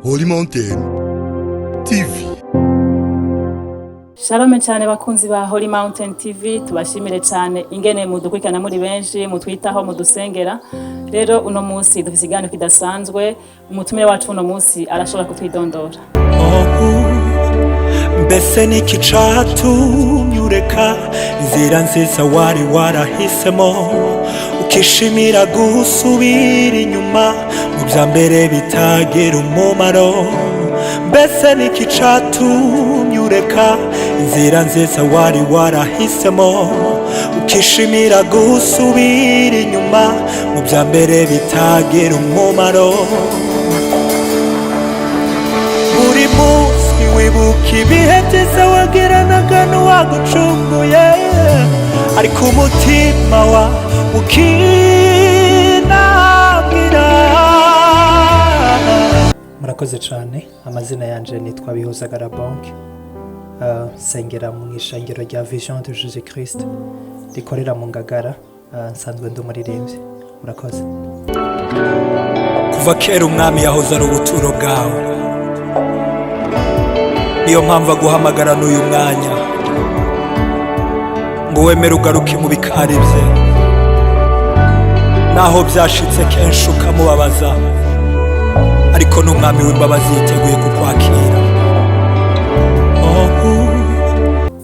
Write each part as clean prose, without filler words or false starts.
Holy Mountain TV. Shalom cyane bakunzi ba Holy Mountain TV, tubashimire cyane ingene mudukurikirana muri benshi, mutwitaho, mudusengera. Rero uno munsi dufise ikiganiro kidasanzwe, umutumire wacu uno munsi arashobora kutwidondora. Mbese niki catumye ureka inzira nziza wari warahisemo ukishimira gusubira inyuma mu bya mbere bitagira umumaro? Mbese niki catumye ureka inzira nziza wari warahisemo ukishimira gusubira inyuma mu bya mbere bitagira umumaro? Buri munsi wibuka ibihe byiza wagiranaga n'uwagucunguye, ariko umutima wa ukinangira. Murakoze cyane. Amazina yanje nitwa Bihuza Garabonke, sengera mu ishengero rya Vision de Jésus Christ rikorera mu Ngagara. Nsanzwe ndi umuririmbyi. Murakoze. Kuva kera umwami yahoze ari ubuturo bwawe, niyo mpamvu aguhamagara n'uyu mwanya ngo wemere ugaruke mu bikari bye, naho byashitse kenshi ukamubabaza, ariko n'umwami w'imbabazi yiteguye kukwakira.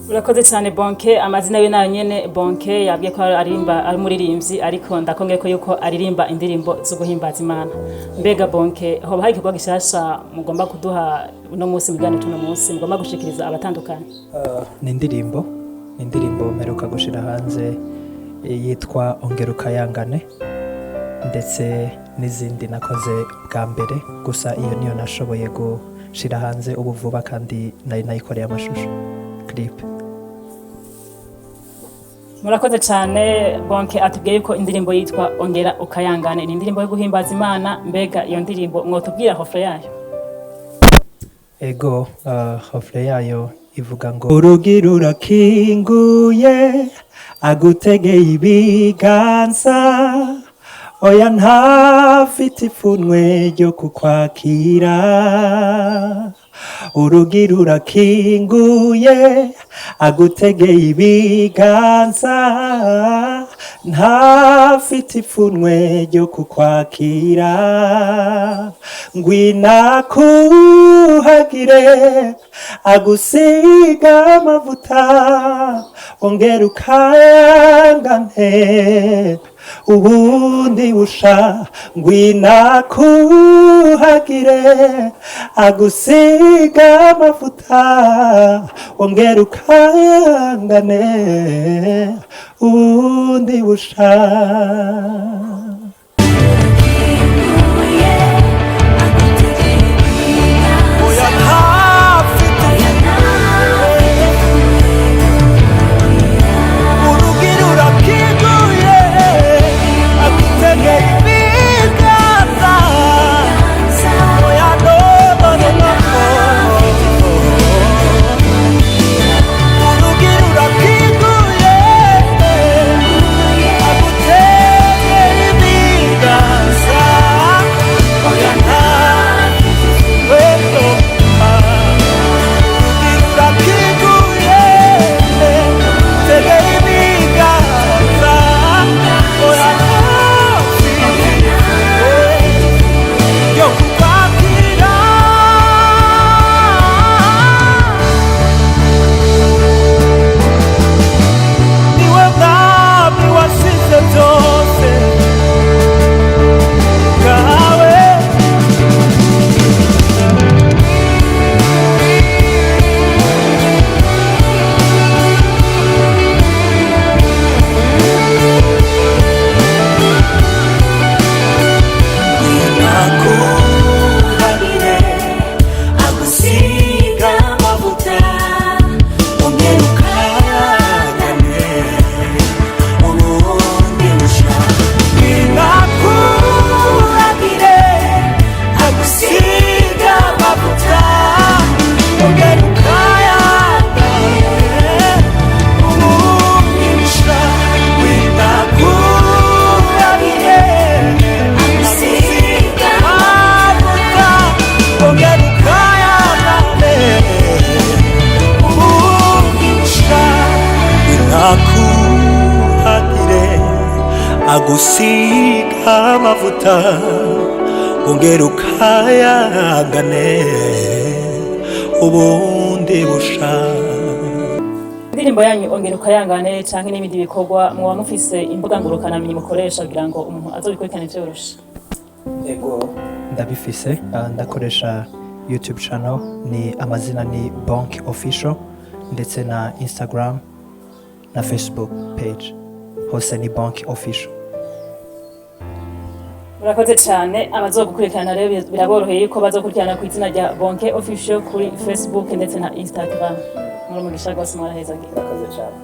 Urakoze cyane Bonke. Amazina ye nayo nyene Bonke, yabwiye ko aririmba ari muririmbyi, ariko ndakongeye ko yuko aririmba indirimbo zo guhimbaza Imana. Mbega Bonke, hoba hari igikorwa gishasha mugomba kuduha uno munsi mu biganiro tuno munsi mugomba gushikiriza abatandukanye? Ni indirimbo mperuka gushira hanze yitwa Ongera Ukayangane, ndetse n'izindi nakoze bwa mbere, gusa iyo niyo nashoboye gushira hanze ubu vuba, kandi nari nayikoreye amashusho clip. Murakoze cyane Bonke. Atubwiye ko indirimbo yitwa Ongera Ukayangane ni indirimbo yo guhimbaza Imana. Mbega iyo ndirimbo mwotubwira hofre yayo? Ego, hofre yayo ivuga ngo urugi rurakinguye agutegeye ibiganza, oya ntafite ipfunwe ryo kukwakira. Urugi rurakinguye agutegeye ibiganza, ntafite ipfunwe ryo kukwakira. Ngwina kuhagire agusiga amavuta, ongera ukayangane ubundi busha. Ngwina kuhagire agusiga amavuta, ongera ukayangane ubundi busha. agusiga amavuta ongera ukayangane ubundi busha. Indirimbo yanyu ongera ukayangane canke n'ibindi bikorwa muba mufise imbuga ngurukanabumenyi mukoresha kugira ngo umuntu azobikurikirane vyoroshe? Ego ndabifise, ndakoresha YouTube channel, ni amazina ni Bonke Official, ndetse na Instagram na Facebook page hose ni Bonke Official. Murakoze cyane, abazogukurikirana rero biraboroheye ko bazokurikirana ku izina rya Bonke Official kuri Facebook ndetse na Instagram. Muri mugisha gose mwaraheza. Murakoze cyane.